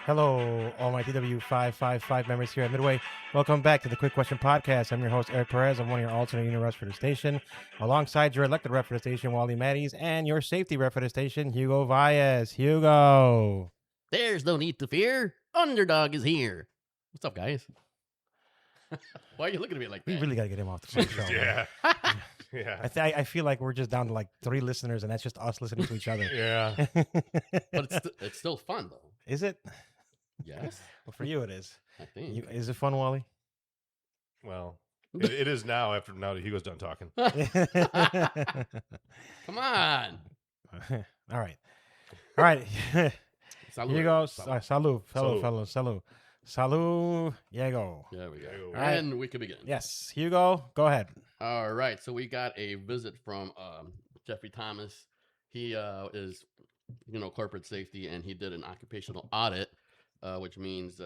Hello, all my TW555 members here at Midway. Welcome back to the Quick Question Podcast. I'm your host, Eric Perez. I'm one of your alternate unit reps for the station, alongside your elected rep for the station, Wally Matties, and your safety rep for the station, Hugo Valles. Hugo. There's no need to fear. Underdog is here. What's up, guys? Why are you looking at me like that? We really got to get him off the show. Yeah. Yeah. I feel like we're just down to like 3 listeners, and that's just us listening to each other. Yeah. But it's still fun, though. Is it? Yes. Well, for you, it is. I think. Is it fun, Wally? Well, it is now now that Hugo's done talking. Come on. All right. All right. Salud. Here you go. Salud. Salud. Salud. Salud. Salud. Diego. There we go. All right. And we can begin. Yes. Hugo, go ahead. All right. So we got a visit from Jeffrey Thomas. He is, corporate safety, and he did an occupational audit, which means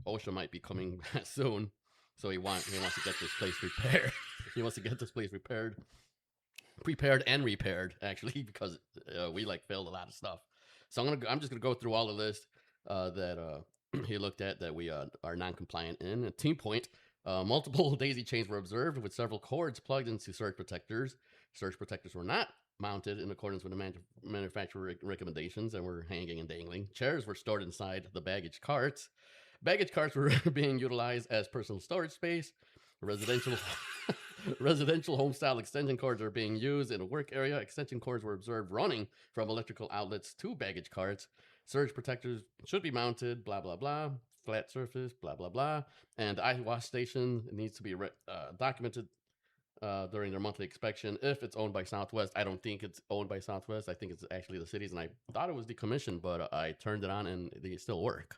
OSHA might be coming soon. So he wants to get this place repaired. He wants to get this place prepared and repaired, actually, because we failed a lot of stuff. So I'm just gonna go through all the list that he looked at that we are non-compliant in. At Team Point, multiple daisy chains were observed with several cords plugged into surge protectors. Surge protectors were not mounted in accordance with the manufacturer recommendations and were hanging and dangling. Chairs were stored inside the baggage carts. Baggage carts were being utilized as personal storage space. Residential home-style extension cords are being used in a work area. Extension cords were observed running from electrical outlets to baggage carts. Surge protectors should be mounted, blah, blah, blah. Flat surface, blah, blah, blah. And eye wash station needs to be documented during their monthly inspection if it's owned by Southwest. I don't think it's owned by Southwest. I think it's actually the city's, and I thought it was decommissioned, but I turned it on and they still work.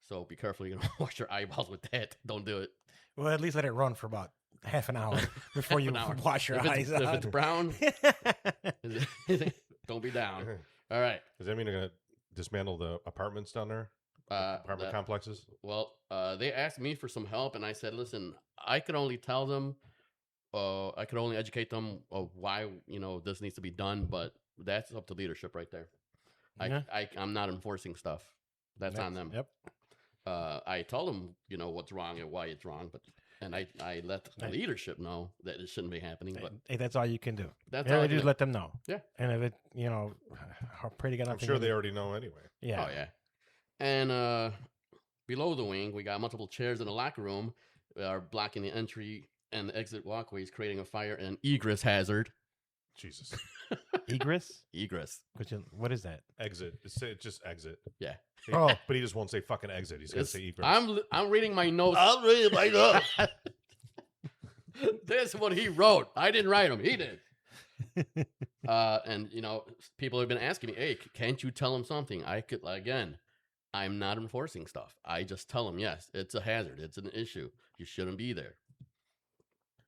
So be careful. You're going to wash your eyeballs with that. Don't do it. Well, at least let it run for about half an hour before you wash your eyes out. If it's brown, don't be down. All right. Does that mean they're going to dismantle the apartments down there? Apartment complexes? Well, they asked me for some help, and I said, listen, I could only tell them, I could only educate them of why, this needs to be done, but that's up to leadership right there. Yeah. I'm not enforcing stuff. That's on them. Yep. I told them, what's wrong and why it's wrong, and I let the leadership know that it shouldn't be happening. But Hey, that's all you can do. that's Yeah, all I just do. let them know. Yeah. And if it, pray to God. I'm sure they already know anyway. Yeah. Oh yeah. And below the wing, we got multiple chairs in the locker room are blocking the entry and the exit walkways, creating a fire and egress hazard. Jesus. Egress? Egress. What is that? Exit. It's just exit. Yeah. Oh. But he just won't say fucking exit. He's going to say egress. I'm reading my notes. I'm reading my notes. This is what he wrote. I didn't write them. He did. And people have been asking me, hey, can't you tell him something? I'm not enforcing stuff. I just tell them, yes, it's a hazard. It's an issue. You shouldn't be there.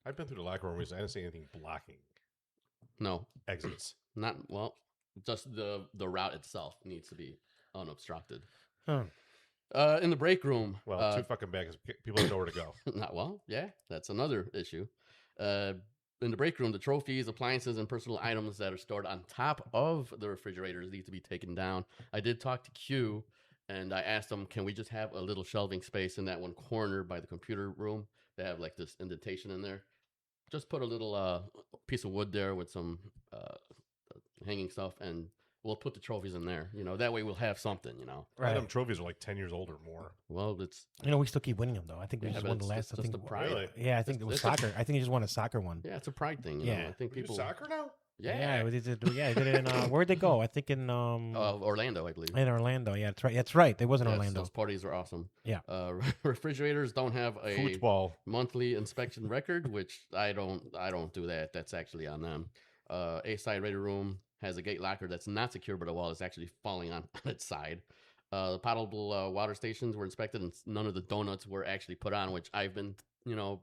I've been through the locker room recently. I didn't see anything blocking No, exits. just the route itself needs to be unobstructed. Huh. In the break room. Well, too fucking bad because people don't know where to go. Yeah, that's another issue. In the break room, the trophies, appliances, and personal items that are stored on top of the refrigerators need to be taken down. I did talk to Q, and I asked them, can we just have a little shelving space in that one corner by the computer room? They have this indentation in there. Just put a little piece of wood there with some hanging stuff, and we'll put the trophies in there. That way we'll have something, Right. Them trophies are like 10 years old or more. Well, it's... we still keep winning them, though. I think we Yeah, just but won the last. it's just a pride. Really? Yeah, I think it was It's a- soccer. I think he just won a soccer one. Yeah, it's a pride thing. Yeah. I think We do people... soccer now? Yeah, we did it in where'd they go? I think in Orlando, I believe. in Orlando. Yeah, that's right. That's right. They was in Yes, Orlando. Those parties are awesome. Yeah. Refrigerators don't have a Football. monthly inspection record, which I don't do that. That's actually on them. A-side ready room has a gate locker that's not secure, but a wall is actually falling on its side. The potable water stations were inspected, and none of the donuts were actually put on, which I've been,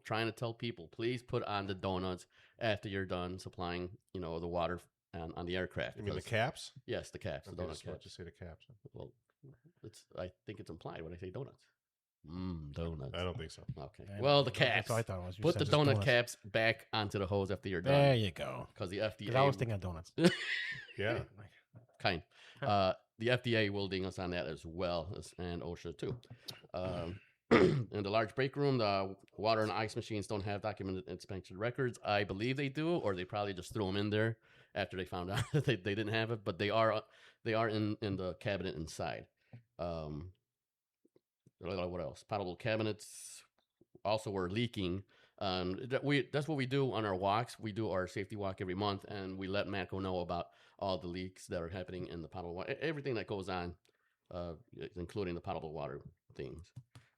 trying to tell people, please put on the donuts after you're done supplying, the water on the aircraft. You mean the because- caps? Yes, the caps, the Okay, donut just let caps. you say the caps. Well, I think it's implied when I say donuts. Donuts. I don't think so. Okay. Yeah, Well, the that's caps. what I thought it was. You Put said the just donut donuts. caps back onto the hose after you're There done. you go. Because the Because FDA. I was thinking of donuts. Yeah. Kind. the FDA will ding us on that as well, and OSHA too. In the large break room, the water and ice machines don't have documented inspection records. I believe they do, or they probably just threw them in there after they found out that they didn't have it. But they are in the cabinet inside. What else? Potable cabinets also were leaking. That's what we do on our walks. We do our safety walk every month, and we let Matco know about all the leaks that are happening in the potable water, everything that goes on, including the potable water things.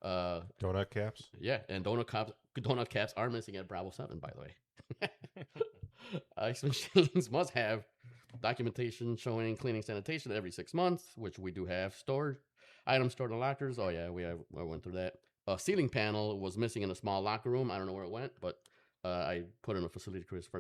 Donut caps. Yeah, and donut caps are missing at Bravo 7, by the way. Ice machines must have documentation showing cleaning sanitation every 6 months, which we do have. Items stored in lockers. Oh yeah, I went through that. A ceiling panel was missing in a small locker room. I don't know where it went, but I put in a facility request for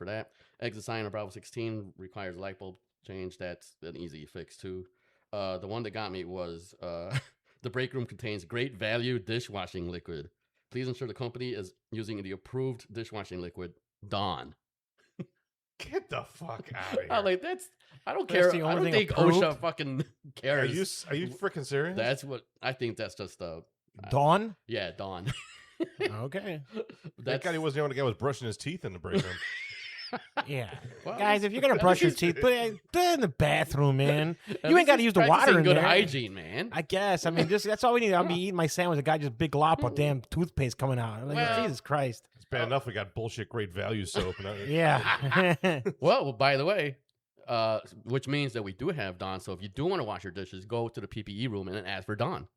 that. Exit sign on Bravo 16 requires light bulb change. That's an easy fix too. The one that got me was the break room contains great value dishwashing liquid. Please ensure the company is using the approved dishwashing liquid, Dawn. Get the fuck out of here! I'm like, I don't care. I don't think OSHA fucking cares. Are you freaking serious? That's what I think. That's just Dawn? Yeah, Dawn. Okay. That guy wasn't the only guy was brushing his teeth in the break room. Yeah. Well, guys, if you're going to brush your teeth, put it in the bathroom, man. You ain't got to use the water practicing in good there. hygiene, man. I guess. I mean, that's all we need. I'll be eating my sandwich. A guy just big glop of damn toothpaste coming out. I'm like, Well- Jesus Christ. It's bad enough we got bullshit great value soap. Yeah. Well, by the way, which means that we do have Dawn. So if you do want to wash your dishes, go to the PPE room and then ask for Dawn.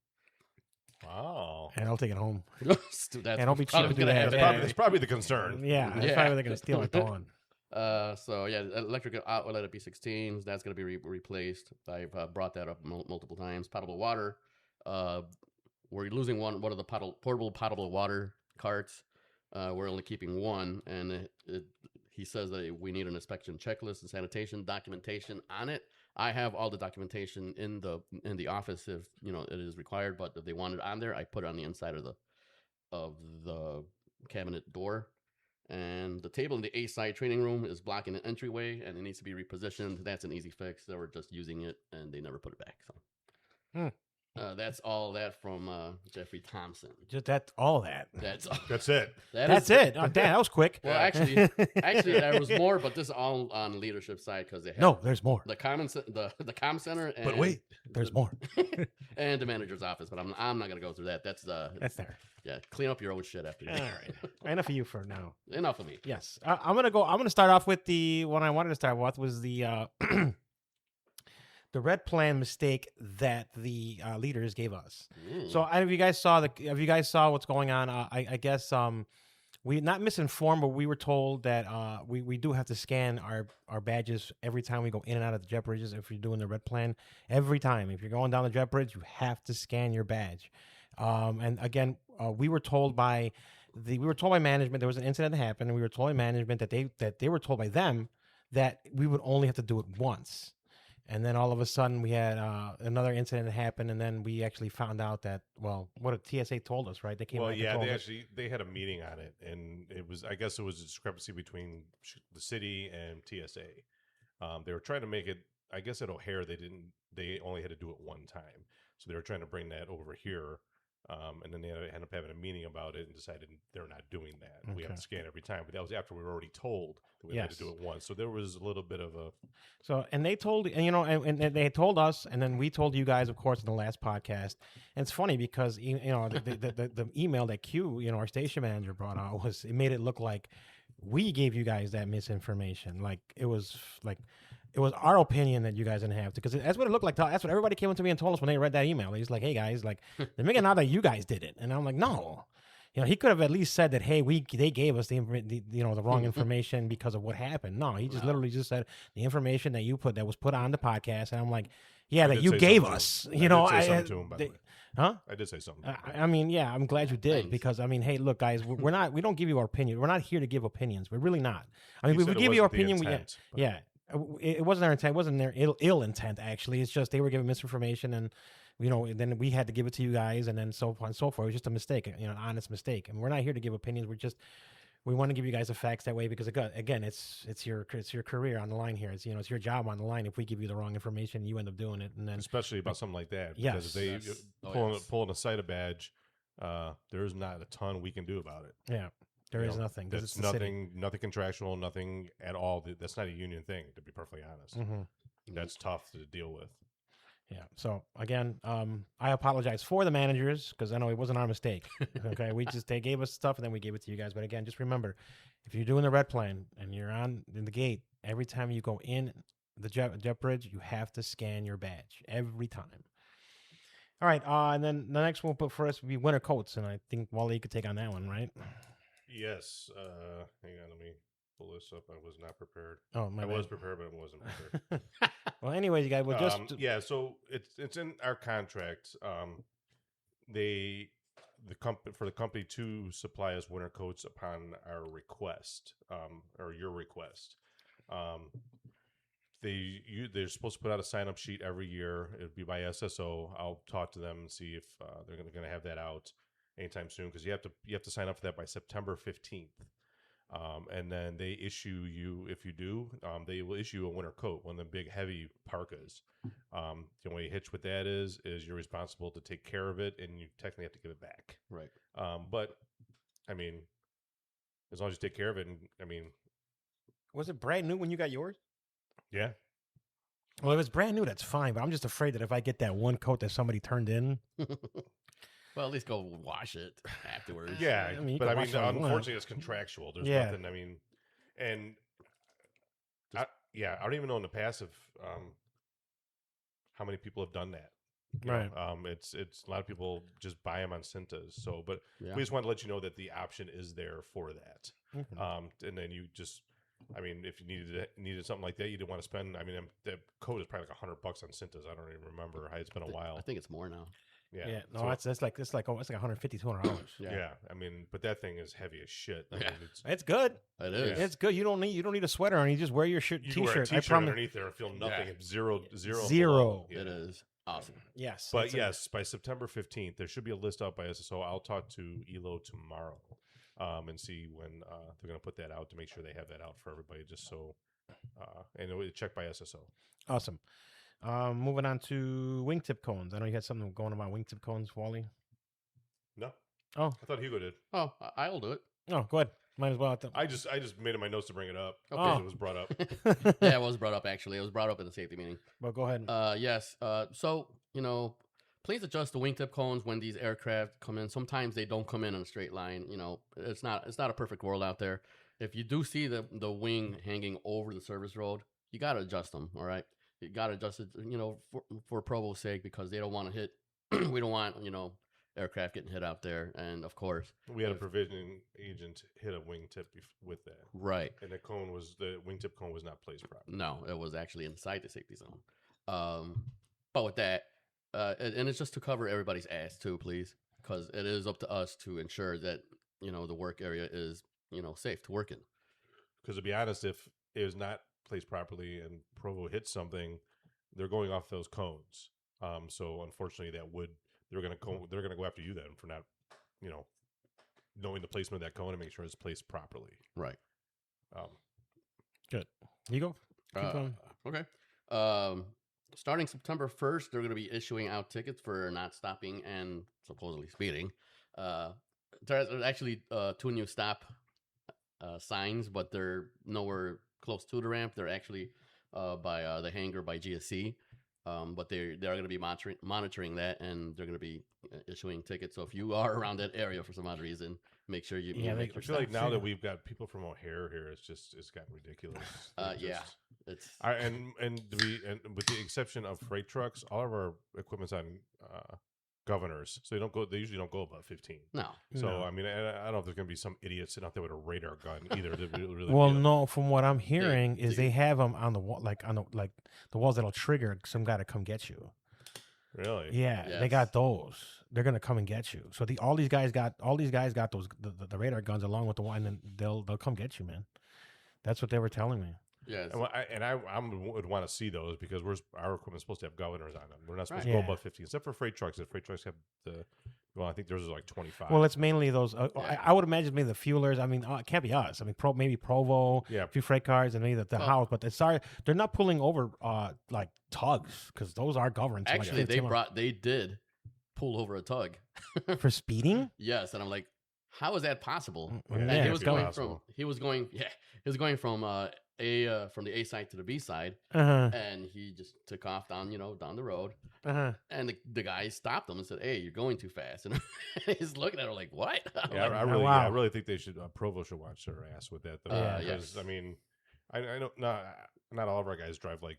Wow. And I'll take it home. That's And don't be cheap probably to do gonna that. happen. That's probably the concern. Yeah. That's Yeah. probably they're going to steal it, Dawn. So yeah, electric outlet at B16s, that's going to be replaced. I've brought that up multiple times. Potable water, we're losing one of the portable potable water carts. We're only keeping one, and he says that we need an inspection checklist and sanitation documentation on it. I have all the documentation in the office if it is required, but if they want it on there, I put it on the inside of the cabinet door. And the table in the A side training room is blocking the entryway, and it needs to be repositioned. That's an easy fix. They were just using it, and they never put it back. So that's all that from Jeffrey Thompson. Just all that. That's it. That's it. Oh, damn, that was quick. Well, actually, there was more, but this is all on the leadership side because they have No, there's more. the comm center. And But wait, There's more. and the manager's office. But I'm not gonna go through that. That's there. Yeah, clean up your own shit after you. All right. Enough of you for now. Enough of me. Yes. I'm gonna start off with the one I wanted to start with was the the red plan mistake that the leaders gave us. So if you guys saw what's going on, I guess we not misinformed, but we were told that we do have to scan our badges every time we go in and out of the jet bridges. If you're doing the red plan, every time if you're going down the jet bridge, you have to scan your badge. And again, we were told by management there was an incident that happened, and we were told by management that they were told by them that we would only have to do it once. And then all of a sudden we had another incident that happened, and then we actually found out that what a TSA told us, right? They came. Well, back and yeah, told they us. they had a meeting on it, and I guess it was a discrepancy between the city and TSA. They were trying to make it. I guess at O'Hare they only had to do it one time, so they were trying to bring that over here. And then they ended up having a meeting about it and decided they're not doing that. Okay. We have to scan every time, but that was after we were already told that we had to do it once. So there was a little bit of a. So and they told and they told us, and then we told you guys, of course, in the last podcast. And it's funny because the email that Q, our station manager brought out it made it look like we gave you guys that misinformation. Like it was our opinion that you guys didn't have to, because that's what it looked like. That's what everybody came up to me and told us when they read that email. He's like, "Hey guys, like they're making out that you guys did it," and I'm like, "No." He could have at least said that, "Hey, they gave us the wrong information because of what happened." No, he just literally just said the information that was put on the podcast, and I'm like, "Yeah, that you gave us." I did say something to him, by the way. Huh? I did say something. I mean, yeah, I'm glad you did. Thanks. Because I mean, hey, look, guys, we don't give you our opinion. We're not here to give opinions. We're really not. I mean, we would give you our opinion. It wasn't our intent. It wasn't their ill intent. Actually, it's just they were giving misinformation, and then we had to give it to you guys, and then so on and so forth. It was just a mistake, an honest mistake. And we're not here to give opinions. we want to give you guys the facts that way because again, it's your career on the line here. It's it's your job on the line. If we give you the wrong information, you end up doing it, and then Especially about something like that. Because if they Yes. Oh, pulling yes. pulling a CITA badge, there's not a ton we can do about it. yeah, there You is know, nothing because it's That's the city. nothing contractual, nothing at all. That's not a union thing, to be perfectly honest. Hmm. That's tough to deal with. Yeah. So again, I apologize for the managers because I know it wasn't our mistake. Okay, they gave us stuff and then we gave it to you guys. But again, just remember, if you're doing the red plan and you're in the gate, every time you go in the jet bridge, you have to scan your badge every time. All right, and then the next one for us would be winter coats, and I think Wally could take on that one, right? Yes. Hang on, let me pull this up. I was not prepared. Oh, my I was bad. prepared, but I wasn't prepared. Well, anyways, you guys, well, just Yeah, so it's in our contract. They for the company to supply us winter coats upon our request, or your request. Um, they're supposed to put out a sign up sheet every year. It'd be by SSO. I'll talk to them and see if they're going to have that out anytime soon because you have to sign up for that by September 15th. And then they issue you, if you do, they will issue a winter coat, one of the big heavy parkas. The only hitch with that is you're responsible to take care of it, and you technically have to give it back. Right. But I mean, as long as you take care of it, and I mean, was it brand new when you got yours? yeah, Well, if it's brand new, that's fine. But I'm just afraid that if I get that one coat that somebody turned in, Well, at least go wash it afterwards. yeah. I mean, you but can I watch mean, all you want. unfortunately, it's contractual. There's Yeah. nothing. I mean, and I don't even know in the past if how many people have done that. You know, Right. it's a lot of people just buy them on Cintas. So, but Yeah. we just want to let you know that the option is there for that. Mhm. And then you just, I mean, if you needed something like that, you didn't want to spend. I mean, that code is probably like $100 on Cintas. I don't even remember. It's been a while. I think it's more now. Yeah. No, so, it's like $150, $200. yeah. I mean, but that thing is heavy as shit. I Yeah. mean, It's good. It is. It's good. You don't need a sweater on. You just wear your shirt, you can wear a t-shirt. I t-shirt promise. underneath there and feel nothing. Yeah. It's zero. Zero. below. It is awesome. Yes. But it's a- yes, by September 15th, there should be a list out by SSO. I'll talk to ELO tomorrow and see when they're going to put that out to make sure they have that out for everybody, just so, and it'll check by SSO. Awesome. Moving on to wingtip cones. I know you had something going on about wingtip cones, Wally. No. Oh. I thought Hugo did. Oh, I'll do it. Oh, go ahead. Might as well. I just made it my notes to bring it up Okay. because it was brought up. Yeah, it was brought up actually. It was brought up in the safety meeting. Well, go ahead. Yes. So please adjust the wingtip cones when these aircraft come in. Sometimes they don't come in a straight line. It's not a perfect world out there. If you do see the wing hanging over the service road, you got to adjust them. All right, you got to adjust it. For Provo's sake, because they don't want to hit. We don't want aircraft getting hit out there, and of course We had a provisioning agent hit a wingtip with that, right. and the wingtip cone was not placed properly. No, it was actually inside the safety zone. But with that, and it's just to cover everybody's ass too, please, because it is up to us to ensure that the work area is safe to work in. Because to be honest, if it was not placed properly and Provo hits something, they're going off those cones. So unfortunately, they're going to go after you then for not, knowing the placement of that cone and make sure it's placed properly. Right. Good. You go. Keep going. Okay. Starting September 1st, they're going to be issuing out tickets for not stopping and supposedly speeding. There's actually 2 new stop signs, but they're nowhere close to the ramp. They're actually by the hangar by GSC. But they're going to be monitoring that, and they're going to be issuing tickets. So if you are around that area for some odd reason, make sure you make I your feel like stops. now that we've got people from O'Hare here, it's gotten ridiculous. Yeah, it's And with the exception of freight trucks, all of our equipment's on governors, so they usually don't go above 15. no. So No. I mean, I don't know if there's gonna be some idiot sitting out there with a radar gun either. That really Well, be no. From what I'm hearing, is they- they have them on the wall, the walls that'll trigger some guy to come get you. really. Yeah, they Yes. got those. They're gonna come and get you. So all these guys got those the radar guns along with the one, and then they'll come get you, man. That's what they were telling me. Yes. And I would want to see those because our equipment's supposed to have governors on them. We're not supposed Right. to go Yeah. above 15, except for freight trucks. If freight trucks have the Well, I think there's like 25. Well, it's mainly those. Yeah. I would imagine maybe the fuelers. I mean, it can't be us. I mean, maybe Provo, Yeah. a few freight cars, and maybe the Oh. house. But they're not pulling over like tugs because those are governed. So, like, Actually, 15 miles. they did pull over a tug. For speeding. Yes, and I'm like, how is that possible? Yeah, And it's he was going possible. from from the A side to the B side, and he just took off down the road, and the guy stopped him and said, "Hey, you're going too fast." And he's looking at her like, "What?" Yeah, Like, I really think they should. Provo should watch their ass with that. Though, Yeah. because Yes. I mean, I know not all of our guys drive like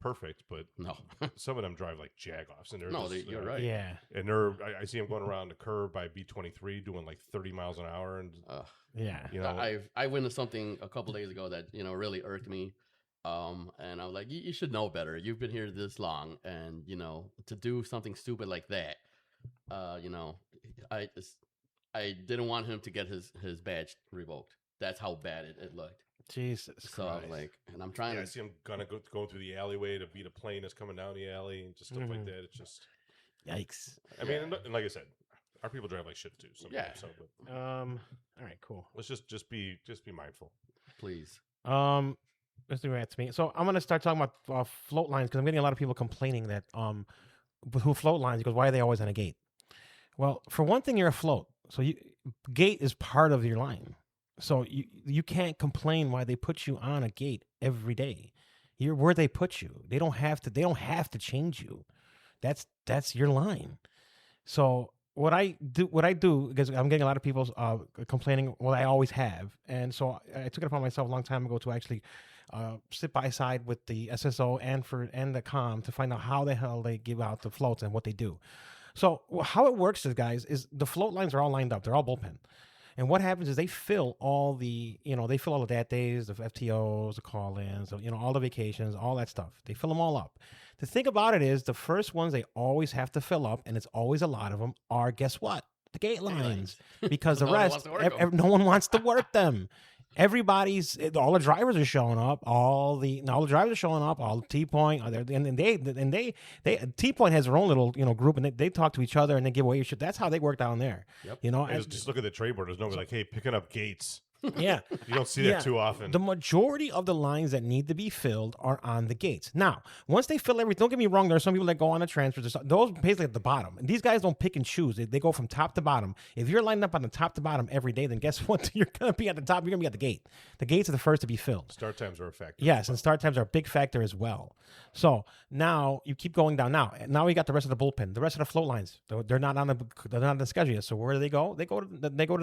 perfect, but no, some of them drive like jagoffs, and they're no, just, you're right. Yeah. And I see them going around the curve by B23 doing like 30 miles an hour, and Yeah. I witnessed something a couple days ago that really irked me, and I was like, you should know better. You've been here this long, and to do something stupid like that, I didn't want him to get his badge revoked. That's how bad it looked. Jesus So I was Christ. like, and I'm trying I to. see them going through the alleyway to beat a plane that's coming down the alley and just stuff like that. It's just, Yikes. I mean, and like I said, our people drive like shit too. Sometimes, Yeah. So, but All right. Cool. let's just be mindful. Please. Let's do that to me. So I'm gonna start talking about float lines because I'm getting a lot of people complaining that who float lines because why are they always on a gate? Well, for one thing, you're afloat, so gate is part of your line. So you can't complain why they put you on a gate every day. You're where they put you. They don't have to change you. That's your line. So what I do because I'm getting a lot of people complaining. Well, I always have, and so I took it upon myself a long time ago to actually sit by side with the SSO and the COM to find out how the hell they give out the floats and what they do. So how it works is, guys, is the float lines are all lined up. They're all bullpen. And what happens is they fill all the DAT days, the FTOs, the call-ins, all the vacations, all that stuff. They fill them all up. The thing about it is the first ones they always have to fill up, and it's always a lot of them, are, guess what? The gate lines. Because the No one rest, wants to work 'em. no one wants to work them. All the drivers are showing up. All the drivers are showing up. All the T-Point, and they T-Point has their own little group, and they talk to each other and they give away your shit. That's how they work down there. Yep. And just look at the trade board. There's nobody like, hey, picking up gates. Yeah. You don't see that too often. The majority of the lines that need to be filled are on the gates. Now, once they fill everything, don't get me wrong, there are some people that go on the transfers. Those basically at the bottom. And these guys don't pick and choose. They go from top to bottom. If you're lined up on the top to bottom every day, then guess what? You're going to be at the top. You're going to be at the gate. The gates are the first to be filled. Start times are a factor. Yes, and start times are a big factor as well. So now you keep going down. Now we got the rest of the bullpen, the rest of the float lines. They're not on the schedule yet. So where do they go? They go to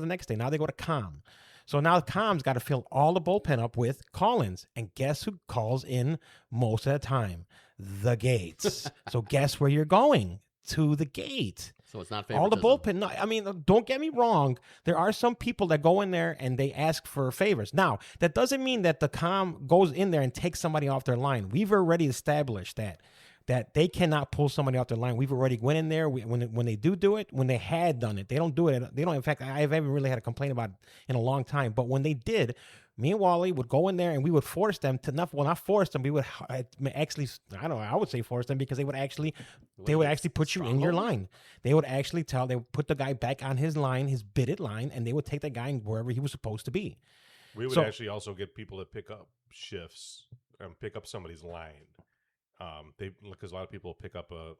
the next day. Now they go to COM. So now COM's got to fill all the bullpen up with call-ins. And guess who calls in most of the time? The gates. So guess where you're going? To the gate. So it's not All the favoritism. bullpen. No, I mean, don't get me wrong. There are some people that go in there and they ask for favors. Now, that doesn't mean that the COM goes in there and takes somebody off their line. We've already established that they cannot pull somebody off their line. We've already went in there when they do it, when they had done it. They don't do it. They don't. In fact, I haven't really had a complaint about it in a long time. But when they did, me and Wally would go in there and we would force them to not force them. We would actually, I don't know, I would say force them because they would actually put you in your line. They would actually they would put the guy back on his line, his bidded line, and they would take the guy wherever he was supposed to be. We would actually also get people to pick up shifts and pick up somebody's line. Because a lot of people pick up a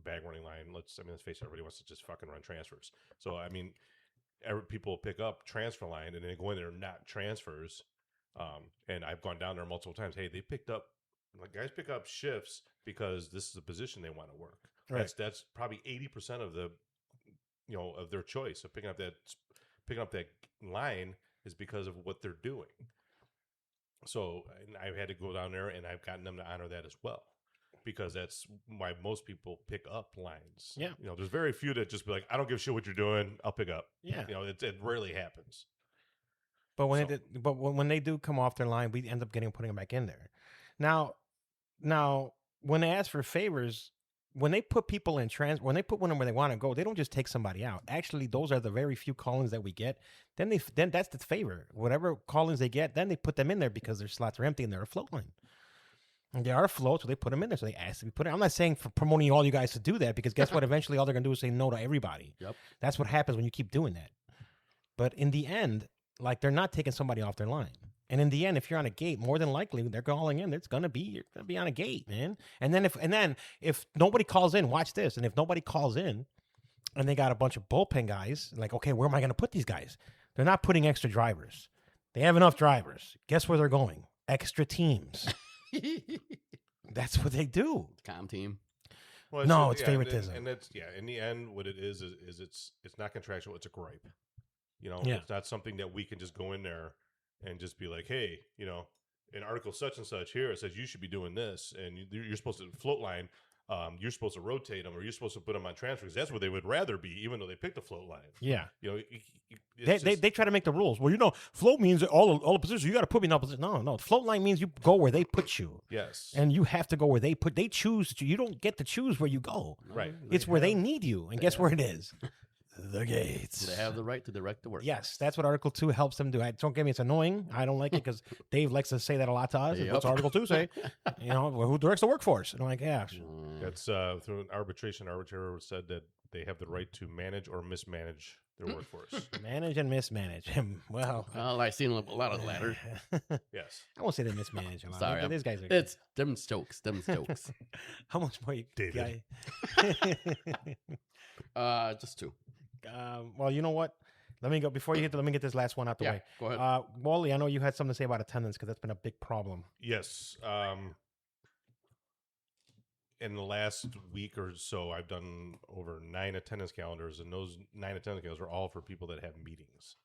bag running line. Let's face it, everybody wants to just fucking run transfers. So people pick up transfer line and then they go in there and not transfers. And I've gone down there multiple times. Hey, guys pick up shifts because this is the position they want to work. Right. That's probably 80% of the of their choice of picking up that line is because of what they're doing. So I've had to go down there and I've gotten them to honor that as well. Because that's why most people pick up lines. Yeah. There's very few that just be like, I don't give a shit what you're doing. I'll pick up. Yeah. It rarely happens. But when they do come off their line, we end up putting them back in there. Now, when they ask for favors, when they put people in when they put one where they want to go, they don't just take somebody out. Actually, those are the very few call-ins that we get. Then that's the favor. Whatever call-ins they get, then they put them in there because their slots are empty and they're a float line. And there are floats, so they put them in there. So they ask to be put in. I'm not saying for promoting all you guys to do that, because guess what? Eventually, all they're gonna do is say no to everybody. Yep. That's what happens when you keep doing that. But in the end, like, they're not taking somebody off their line. And in the end, if you're on a gate, more than likely they're calling in. You're gonna be on a gate, man. And then if nobody calls in, watch this. And if nobody calls in, and they got a bunch of bullpen guys, like, okay, where am I gonna put these guys? They're not putting extra drivers. They have enough drivers. Guess where they're going? Extra teams. That's what they do. Com team. Well, No, it's favoritism. and that's in the end, what it is it's not contractual. It's a gripe. Yeah. It's not something that we can just go in there and just be like, hey, in article such and such here, it says you should be doing this, and you're supposed to float line. You're supposed to rotate them, or you're supposed to put them on transfer, because that's where they would rather be, even though they picked the float line. Yeah. They They try to make the rules. Well, float means all the positions. You got to put me in that position. No. Float line means you go where they put you. Yes. And you have to go where they choose. You don't get to choose where you go. Right. It's where they need you. And guess where it is? The gates. They have the right to direct the work. Yes, that's what Article 2 helps them do. Don't get me, it's annoying. I don't like it because Dave likes to say that a lot to us. Yep. What's Article 2 say? Who directs the workforce? And I'm like, yeah. That's through an arbitration. Arbitrator said that they have the right to manage or mismanage their workforce. Manage and mismanage. Well, I've seen a lot of the latter. Yes. I won't say they mismanage a lot. Sorry, These guys are. It's them jokes. How much more you David. Just two. Well, you know what? Let me go before you let me get this last one out the way. Go ahead. Wally, I know you had something to say about attendance because that's been a big problem. Yes. In the last week or so, I've done over 9 attendance calendars, and those 9 attendance calendars are all for people that have meetings.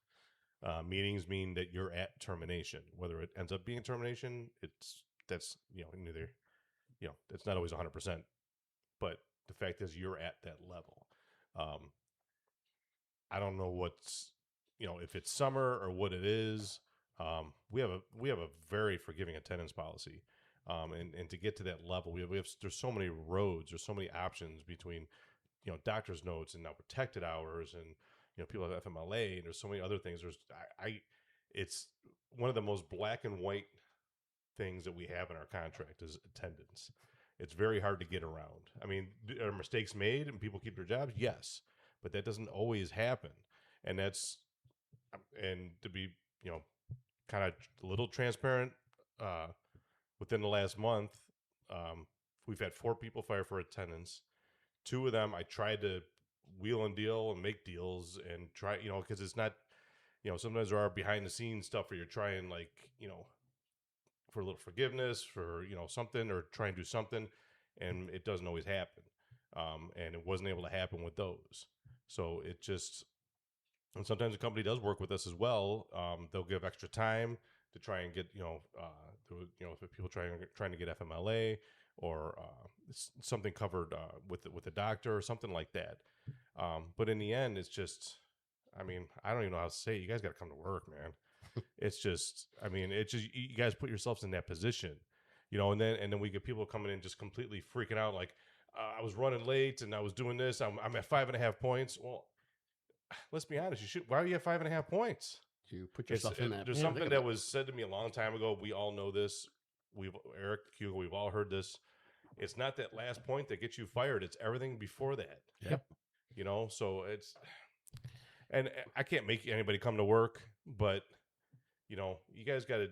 Meetings mean that you're at termination. Whether it ends up being termination, that's neither, it's not always 100%, but the fact is you're at that level. I don't know what's, if it's summer or what it is. We have a very forgiving attendance policy. And to get to that level, there's so many roads, there's so many options between, doctor's notes and now protected hours, and people have FMLA, and there's so many other things. It's one of the most black and white things that we have in our contract is attendance. It's very hard to get around. I mean, are mistakes made and people keep their jobs? Yes, but that doesn't always happen, and to be kind of a little transparent. Within the last month, we've had 4 people fired for attendance. 2 of them, I tried to wheel and deal and make deals and try, because it's not, sometimes there are behind the scenes stuff where you're trying, for a little forgiveness, for, something, or try and do something, and it doesn't always happen. And it wasn't able to happen with those. So and sometimes the company does work with us as well. They'll give extra time to try and get, if people trying to get FMLA or something covered with the doctor or something like that. But in the end, it's just, I don't even know how to say it. You guys got to come to work, man. It's just, you guys put yourselves in that position, and then we get people coming in just completely freaking out. Like, I was running late and I was doing this. I'm at 5.5 points. Well, let's be honest. Why are you at 5.5 points? You put yourself in that. There's something that was said to me a long time ago. We all know this. Eric, Hugo, we've all heard this. It's not that last point that gets you fired. It's everything before that. Yep. So and I can't make anybody come to work, but you guys got to.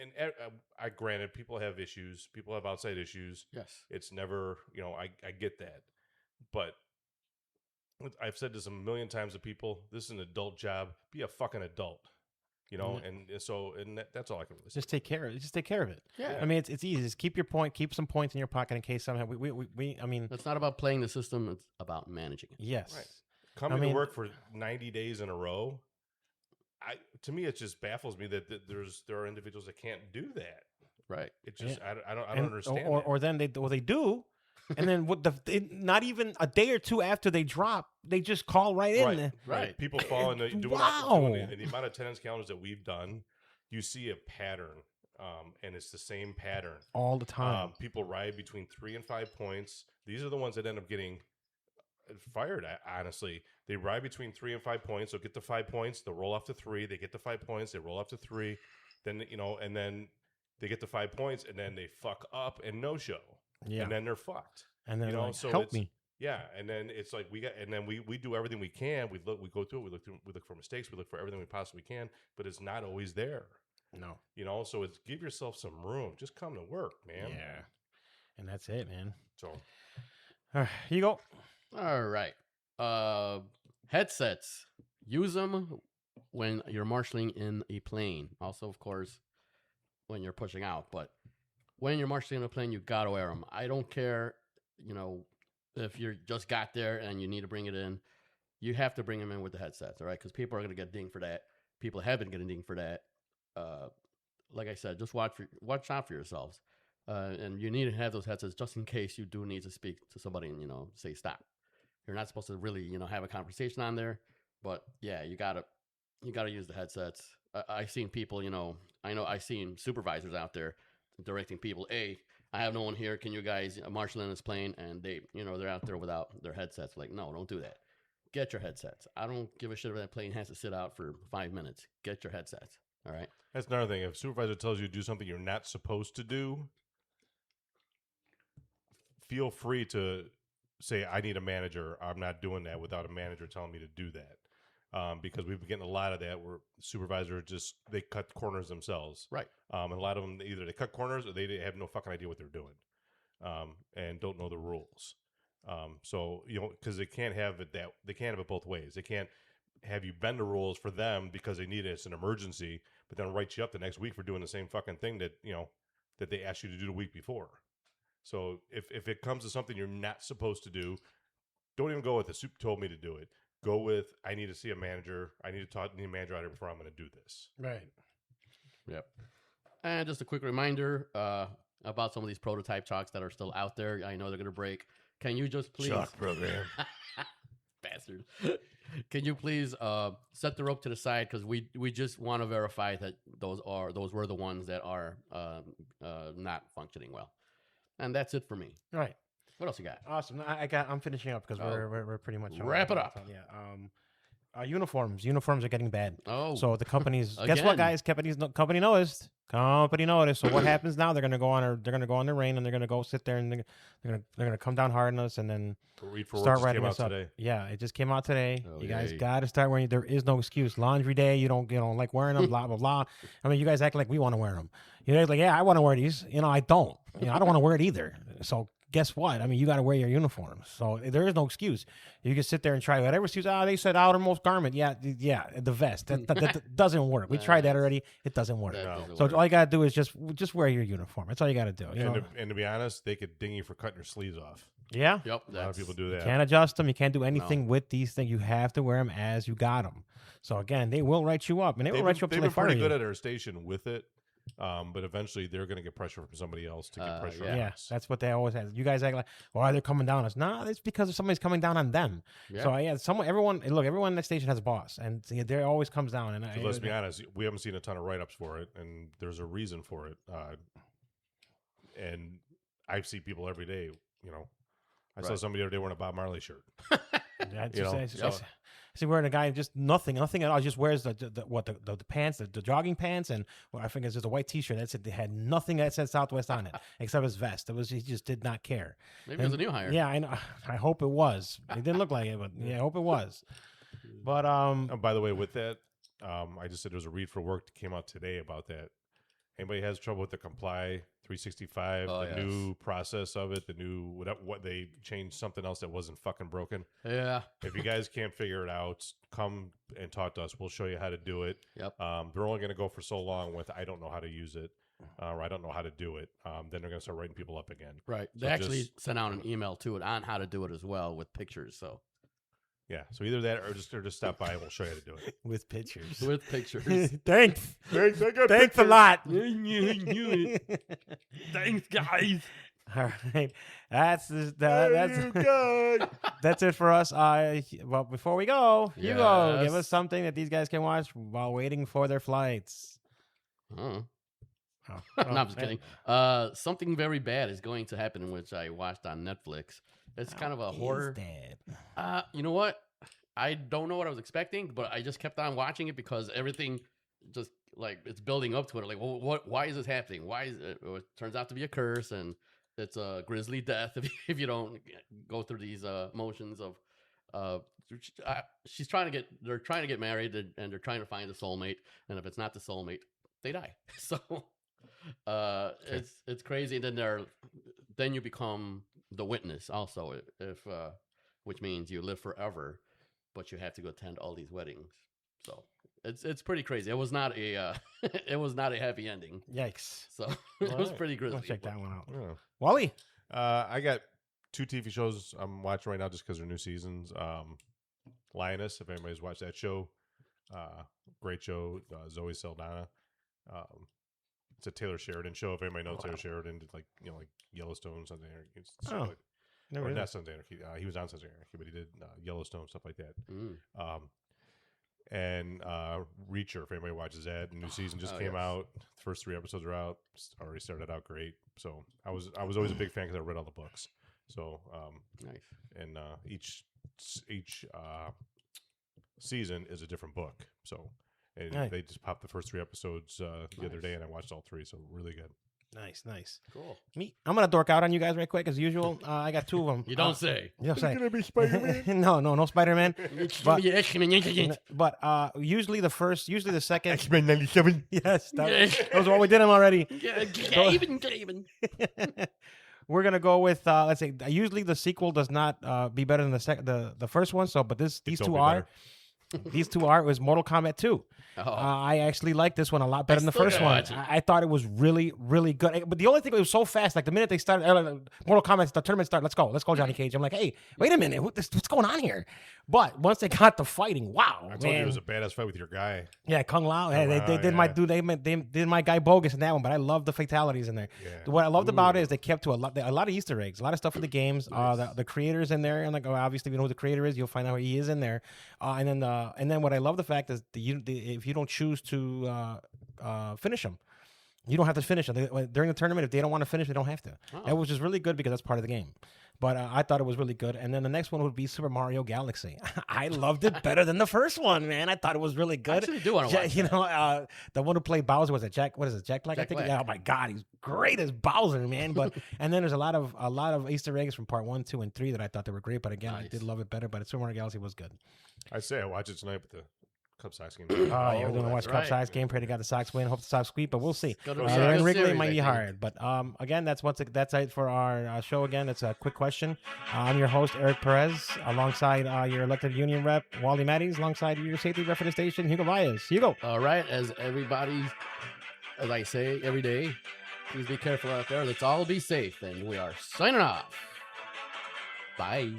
And I granted, people have issues. People have outside issues. Yes. It's never. I get that, but I've said this a million times to people. This is an adult job. Be a fucking adult. And that's all I can really say. Just take care of it. Just take care of it. Yeah. It's easy. Just keep some points in your pocket in case somehow It's not about playing the system. It's about managing it. Yes. Right. Coming to work for 90 days in a row, to me, it just baffles me that there are individuals that can't do that. Right. It just I don't understand. Or then they do, and then not even a day or two after they drop, they just call right in. Right. People fall into doing the amount of attendance calendars that we've done. You see a pattern, and it's the same pattern all the time. People ride between 3 and 5 points. These are the ones that end up getting fired. Honestly, they ride between 3 and 5 points. They'll get to 5 points. They'll roll off to 3. They get to 5 points. They roll off to 3. Then and then they get the 5 points, and then they fuck up and no show, Yeah. and then they're fucked. And then You know, like, so help it's, me. yeah, and then it's like we do everything we can. We go through it. We look for mistakes. We look for everything we possibly can, but it's not always there. No. You know, so it's give yourself some room. Just come to work, man. Yeah. And that's it, man. So All right, here you go. All right. Headsets. Use them when you're marshaling in a plane. Also, of course, when you're pushing out. But when you're marshaling in a plane, you gotta wear them. I don't care, if you just got there and you need to bring it in, you have to bring them in with the headsets, all right? Because people are gonna get dinged for that. People have been getting dinged for that. Like I said, just watch out for yourselves. And you need to have those headsets just in case you do need to speak to somebody and, say stop. You're not supposed to really, have a conversation on there. But yeah, you gotta use the headsets. I've seen people, I've seen supervisors out there directing people, hey, I have no one here. Can you guys marshal in this plane? And they, they're out there without their headsets. Like, no, don't do that. Get your headsets. I don't give a shit if that plane has to sit out for 5 minutes. Get your headsets. All right. that's another thing. If a supervisor tells you to do something you're not supposed to do, feel free to say, I need a manager. I'm not doing that without a manager telling me to do that. Because we've been getting a lot of that where supervisors they cut corners themselves. Right. And a lot of them, either they cut corners or they have no fucking idea what they're doing, and don't know the rules. So, because they can't have it both ways. They can't have you bend the rules for them because they need it. It's an emergency, but then write you up the next week for doing the same fucking thing that, that they asked you to do the week before. So if it comes to something you're not supposed to do, don't even go with the soup told me to do it. Go with, I need to see a manager. I need a manager out here before I'm going to do this. Right. Yep. And just a quick reminder about some of these prototype chalks that are still out there. I know they're going to break. Can you just please... Chalk program. Bastard. Can you please set the rope to the side? Because we just want to verify that those were the ones that are not functioning well. And that's it for me. Right. What else you got? Awesome. I'm finishing up because we're pretty much Wrap it up. Yeah. Uniforms are getting bad. Oh, So the companies, guess Again. what, guys? Company noticed. So what happens now? They're gonna go on the rain and they're gonna go sit there and they're gonna come down hard on us and then Read for start Work just writing came out us up. today. Yeah, it just came out today. Oh, You guys yay. got to start wearing. There is no excuse. Laundry day, you don't like wearing them. Blah blah blah. I mean, you guys act like we want to wear them. You guys like, yeah, I want to wear these. I don't. I don't want to wear it either. So guess what? I mean, you got to wear your uniforms. So there is no excuse. You can sit there and try whatever excuse. They said outermost garment. Yeah, the vest. That doesn't work. We tried that already. It doesn't work. That No. doesn't So work. all you got to do is just wear your uniform. That's all you got to do. And to be honest, they could ding you for cutting your sleeves off. Yeah. Yep. A lot of people do You that. can't adjust them. You can't do anything with these things. You have to wear them as you got them. So again, they will write you up, and they will write you up They've till they been fire pretty you. good at our station with it, but eventually they're going to get pressure from somebody else to get pressure on Yeah, us. that's what they always have. You guys act like, "Why they're coming down on us?" No, it's because somebody's coming down on them. Yeah. So everyone in that station has a boss, and there always comes down. And So let's be honest, we haven't seen a ton of write-ups for it, and there's a reason for it. And I see people every day. I saw Right. somebody the other day wearing a Bob Marley shirt. I see wearing a guy just nothing at all. Just wears the pants, the jogging pants, and I think it's just a white T-shirt. That's it. They had nothing that said Southwest on it except his vest. He just did not care. Maybe it was a new hire. Yeah, I know. I hope it was. It didn't look like it, but yeah, I hope it was. But Oh, by the way, with that, I just said there was a read for work that came out today about that. Anybody has trouble with the Comply 365, Oh, the yes. new process of it, the new what they changed something else that wasn't fucking broken. Yeah. If you guys can't figure it out, come and talk to us. We'll show you how to do it. Yep. They're only going to go for so long with I don't know how to use it, or I don't know how to do it. Then they're going to start writing people up again. Right. So They actually just- sent out an email to it on how to do it as well with pictures. So Yeah. So either that or just stop by and we'll show you how to do it. with pictures. with pictures. Thanks. Thanks, I got Thanks a lot. Thanks, guys. All right, that's that's it for us. Well, before we go, Hugo, give Yes. us something that these guys can watch while waiting for their flights. Oh. Oh, No, I'm just kidding. Something very bad is going to happen, which I watched on Netflix. It's kind of a horror. You know what? I don't know what I was expecting, but I just kept on watching it because everything just like it's building up to it. Like, well, why is this happening? Why is it? Well, it turns out to be a curse, and it's a grisly death if you don't go through these motions of. Uh, she's trying to get. They're trying to get married, and they're trying to find a soulmate. And if it's not the soulmate, they die. So, it's crazy. And then you become the witness also. If which means you live forever, but you have to go attend all these weddings. So it's pretty crazy. It was not a it was not a happy ending. Yikes. So it was Alright. pretty grisly. I'll check that one out. Yeah. Wally. I got 2 TV shows I'm watching right now just because they're new seasons. Lioness, if anybody's watched that show, great show. Zoe Saldana. It's a Taylor Sheridan show. If anybody knows Taylor Sheridan, did like Yellowstone, something. Oh, never Or really. not Sons of Anarchy. He was on Sons of Anarchy, but he did Yellowstone, stuff like that. Mm. And Reacher, if anybody watches that, new season just Oh, came yes. out. The first 3 episodes are out. Already started out great. So I was always a big fan because I read all the books. So Nice. and each season is a different book. So and Nice. they just popped the first 3 episodes the other day, and I watched all 3. So really good. Nice, nice. Cool. Me, I'm gonna dork out on you guys right quick as usual. I got 2 of them. You don't say. You don't say. gonna be Spider-Man. no Spider-Man. But- X-Men. But usually the second. X-Men 97. Yes, that was what we did them already. Gaben. We're gonna go with let's say usually the sequel does not be better than the first one. So, but these Don't two be are. better. These 2 are. It was Mortal Kombat 2. Oh. I actually like this one a lot better than the still first gotta one. watch it. I thought it was really, really good. But the only thing, it was so fast. Like the minute they started, Mortal Kombat, the tournament started. Let's go, Johnny Cage. I'm like, hey, wait a minute, what's going on here? But once they got the fighting, wow, I told man. you it was a badass fight with your guy. Yeah, Kung Lao. Hey, they Lao, did my yeah. dude. They did my guy bogus in that one. But I love the fatalities in there. Yeah. What I loved about it is they kept to a lot of Easter eggs, a lot of stuff for the games. The creators in there, and like obviously we know who the creator is. You'll find out he is in there. And then what I love the fact is if you don't choose to finish them, you don't have to finish them during the tournament. If they don't want to finish, they don't have to. Oh. That was just really good because that's part of the game. But I thought it was really good. And then the next one would be Super Mario Galaxy. I loved it better than the first one, man. I thought it was really I good. actually do want to watch You that. know, the one who played Bowser was it Jack? What is it, Jack Black? I Jack think. Black. Yeah, oh my God, he's great as Bowser, man. But and then there's a lot of Easter eggs from part 1, 2, and 3 that I thought they were great. But again, I Nice. did love it better. But Super Mario Galaxy was good. I say I watch it tonight with the Cub Sox game. Oh, yeah, we're gonna that's watch Cup right. Sox game. Pray to God the Sox win. Hope the Sox sweep, but we'll see. Gonna be a They're in good Wrigley, it series, might be I think. hard. But again, that's it for our show. Again, it's a quick question. I'm your host Eric Perez, alongside your elected union rep Wally Matties, alongside your safety rep for the station Hugo Baez. Hugo. All right, as I say every day, please be careful out there. Let's all be safe, and we are signing off. Bye.